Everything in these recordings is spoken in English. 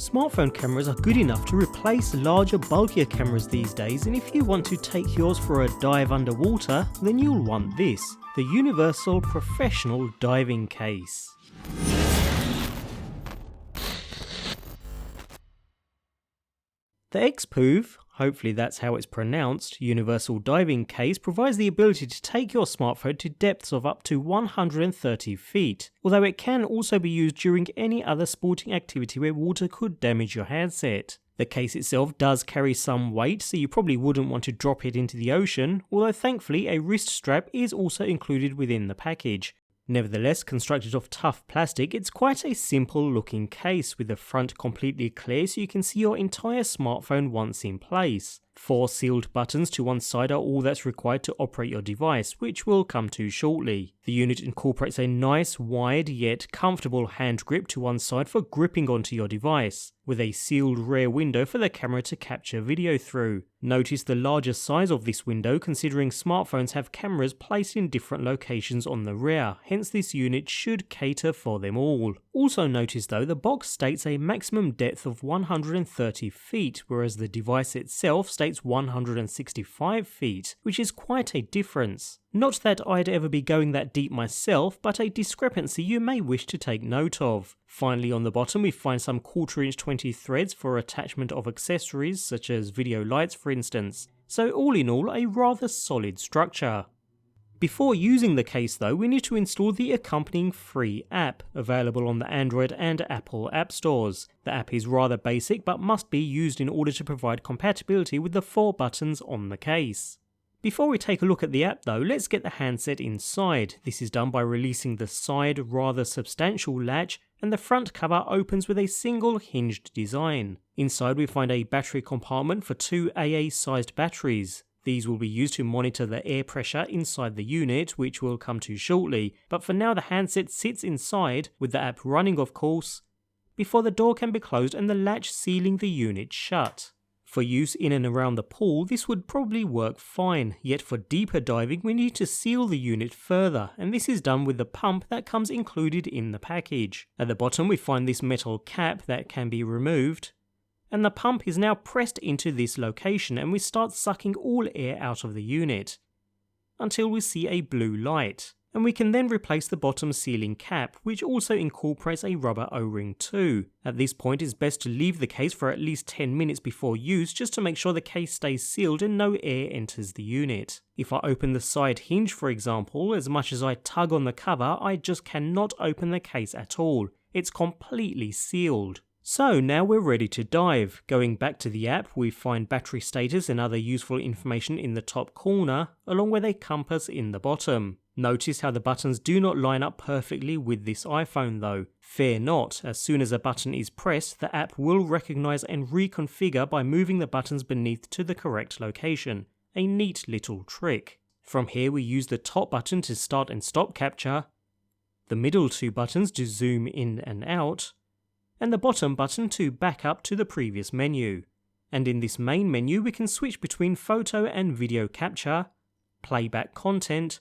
Smartphone cameras are good enough to replace larger, bulkier cameras these days, and if you want to take yours for a dive underwater, then you'll want this, the Universal Professional Diving Case. The Xpoovv, hopefully that's how it's pronounced, Universal Diving Case provides the ability to take your smartphone to depths of up to 130 feet, although it can also be used during any other sporting activity where water could damage your handset. The case itself does carry some weight, so you probably wouldn't want to drop it into the ocean, although thankfully a wrist strap is also included within the package. Nevertheless, constructed of tough plastic, it's quite a simple looking case with the front completely clear so you can see your entire smartphone once in place. 4 sealed buttons to one side are all that's required to operate your device, which we'll come to shortly. The unit incorporates a nice, wide yet comfortable hand grip to one side for gripping onto your device, with a sealed rear window for the camera to capture video through. Notice the larger size of this window considering smartphones have cameras placed in different locations on the rear, hence this unit should cater for them all. Also notice though, the box states a maximum depth of 130 feet, whereas the device itself states 165 feet, which is quite a difference. Not that I'd ever be going that deep myself, but a discrepancy you may wish to take note of. Finally, on the bottom we find some 1/4 inch 20 threads for attachment of accessories such as video lights for instance, so all in all a rather solid structure. Before using the case though, we need to install the accompanying free app, available on the Android and Apple app stores. The app is rather basic but must be used in order to provide compatibility with the 4 buttons on the case. Before we take a look at the app though, let's get the handset inside. This is done by releasing the side rather substantial latch, and the front cover opens with a single hinged design. Inside we find a battery compartment for 2 AA sized batteries. These will be used to monitor the air pressure inside the unit, which we'll come to shortly, but for now the handset sits inside, with the app running of course, before the door can be closed and the latch sealing the unit shut. For use in and around the pool, this would probably work fine, yet for deeper diving we need to seal the unit further, and this is done with the pump that comes included in the package. At the bottom we find this metal cap that can be removed, and the pump is now pressed into this location and we start sucking all air out of the unit, until we see a blue light. And we can then replace the bottom sealing cap, which also incorporates a rubber O-ring too. At this point it's best to leave the case for at least 10 minutes before use just to make sure the case stays sealed and no air enters the unit. If I open the side hinge for example, as much as I tug on the cover, I just cannot open the case at all. It's completely sealed. So now we're ready to dive. Going back to the app, we find battery status and other useful information in the top corner, along with a compass in the bottom. Notice how the buttons do not line up perfectly with this iPhone though. Fear not, as soon as a button is pressed, the app will recognise and reconfigure by moving the buttons beneath to the correct location. A neat little trick. From here we use the top button to start and stop capture, the middle 2 buttons to zoom in and out, and the bottom button to back up to the previous menu. And in this main menu we can switch between photo and video capture, playback content,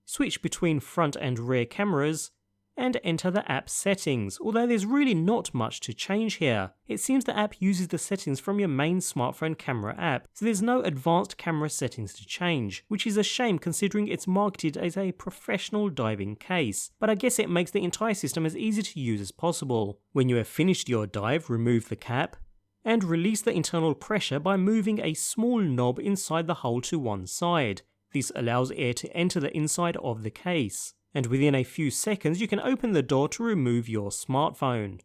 switch between front and rear cameras, and enter the app settings, although there's really not much to change here. It seems the app uses the settings from your main smartphone camera app, so there's no advanced camera settings to change, which is a shame considering it's marketed as a professional diving case, but I guess it makes the entire system as easy to use as possible. When you have finished your dive, remove the cap, and release the internal pressure by moving a small knob inside the hole to one side. This allows air to enter the inside of the case, and within a few seconds you can open the door to remove your smartphone.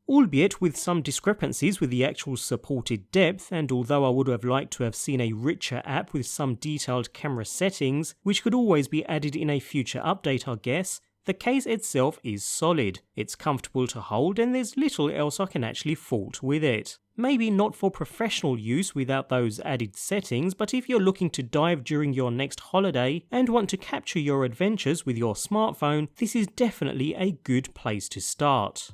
Albeit with some discrepancies with the actual supported depth, and although I would have liked to have seen a richer app with some detailed camera settings, which could always be added in a future update I guess, the case itself is solid, it's comfortable to hold and there's little else I can actually fault with it. Maybe not for professional use without those added settings, but if you're looking to dive during your next holiday and want to capture your adventures with your smartphone, this is definitely a good place to start.